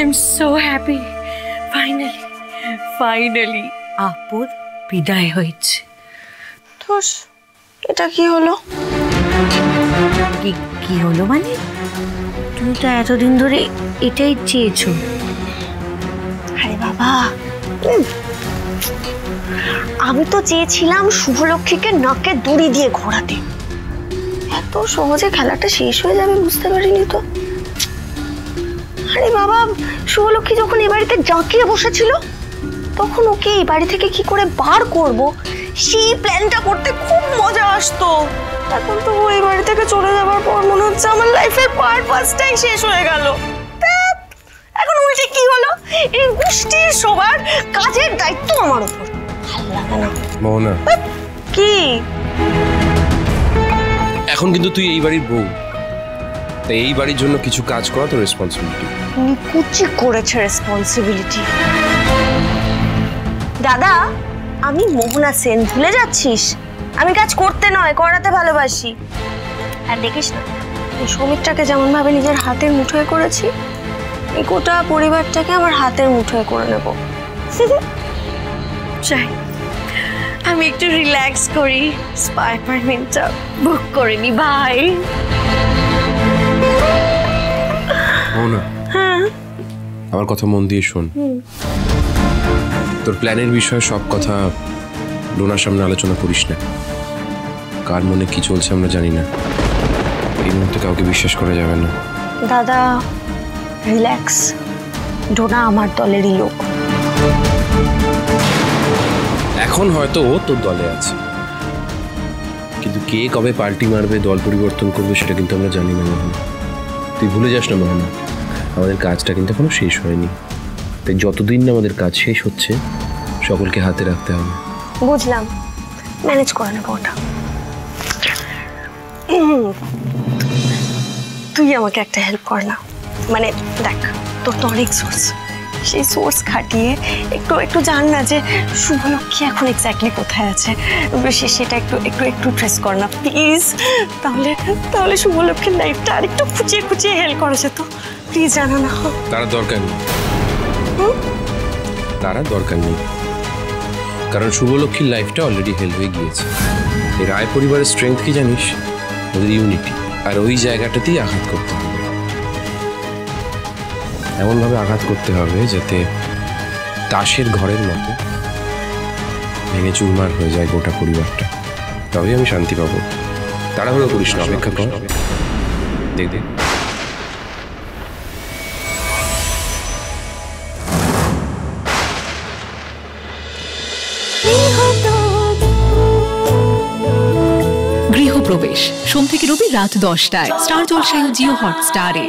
Am so happy. Finally আপদ বিদায় হয়েছে। তোর এটা কি হলো? কি হলো মানে? তুমি তো এতদিন ধরে এটাই চেয়েছো। আরে বাবা, আমি তো চেয়েছিলাম শুভলক্ষ্মীকে নাকে দড়ি দিয়ে ঘোরাতে। এত সহজে খেলাটা শেষ হয়ে যাবে বুঝতে পারিনি তো। আরে বাবা, শুভলক্ষ্মী যখন এই বাড়িতে জাঁকিয়ে বসেছিল তখন ওকে এই বাড়ি থেকে কি করে বার করব সেই প্ল্যানটা করতে খুব মজা আসতো। এখন তো ওই বাড়ি থেকে চলে যাবার পর মনে হচ্ছে আমার লাইফের পারপাসটাই শেষ হয়ে গেল। এখন উল্টে কি হলো, এই গোষ্ঠীর সবার কাজের দায়িত্ব আমার উপর। ভালো লাগে না মোহনা। কি? এখন কিন্তু তুই এই বাড়ির বউ, তাই এই বাড়ির জন্য কিছু কাজ করা তো রেসপন্সিবিলিটি। নিকুচি করেছে রেসপন্সিবিলিটি। দাদা, আমি মোহনা সেন, ভুলে যাচ্ছিস? আমি কাজ করতে নয় করাতে ভালোবাসি। আর দেখিস না এই সমিতটাকে যেমন ভাবে নিজের হাতের মুঠোয় করেছি, এই গোটা পরিবারটাকে আমার হাতের মুঠোয় করে নেব। চাই আমি একটু রিল্যাক্স করি, স্পা অ্যাপার্টমেন্টটা বুক করে নি ভাই। মোহনা, হ্যাঁ আমার কথা মন দিয়ে শোন। তোর প্ল্যানের বিষয়ে সব কথা লোনার সামনে আলোচনা করিস না। কার মনে কি চলছে আমরা জানি না, এই মুহূর্তে কাউকে বিশ্বাস করা যাবে না। দাদা রিল্যাক্স, ডোনা আমার দলেরই লোক। এখন হয়তো ও তোর দলে আছে, কিন্তু কে কবে পাল্টি মারবে, দল পরিবর্তন করবে সেটা কিন্তু আমরা জানি না। মোহনা, তুই ভুলে যাস না মোহনা, আমাদের কাজটা কিন্তু এখনো শেষ হয়নি। তাই যতদিন না আমাদের কাজ শেষ হচ্ছে সকলকে হাতে রাখতে হবে। বুঝলাম, ম্যানেজ করে নেবো ওটা। তুই আমাকে একটা হেল্প কর না, মানে দেখ তোর তো অনেক সোর্স, সেই সোর্স খাটিয়ে একটু একটু জান না যে শুভলক্ষ্মী এখন এক্স্যাক্টলি কোথায় আছে, সেটা একটু একটু একটু ট্রেস কর না প্লিজ। তাহলে শুভলক্ষ্মীর লাইফটা আর একটু খুঁচিয়ে খুঁচিয়ে হেল্প করা যেত। প্লিজ জানা না। তারা দরকার নেই, তারা দরকার নেই, কারণ শুভলক্ষ্মীর লাইফটা অলরেডি হেল্প হয়ে গিয়েছে। এই রায় পরিবারের স্ট্রেংথ কি জানিস? ওদের ইউনিটি। আর ওই জায়গাটাতেই আঘাত করতে হবে, এমনভাবে আঘাত করতে হবে যাতে তাসের ঘরের মতো ভেঙে চুরমার হয়ে যায় গোটা পরিবারটা। তবেই আমি শান্তি পাবো। তাড়াহুড়ো করিস না, অপেক্ষা কর, দেখ দেখ। গৃহপ্রবেশ সোম থেকে রবি রাত 10টায় স্টার জলসায় ও জিও হটস্টারে।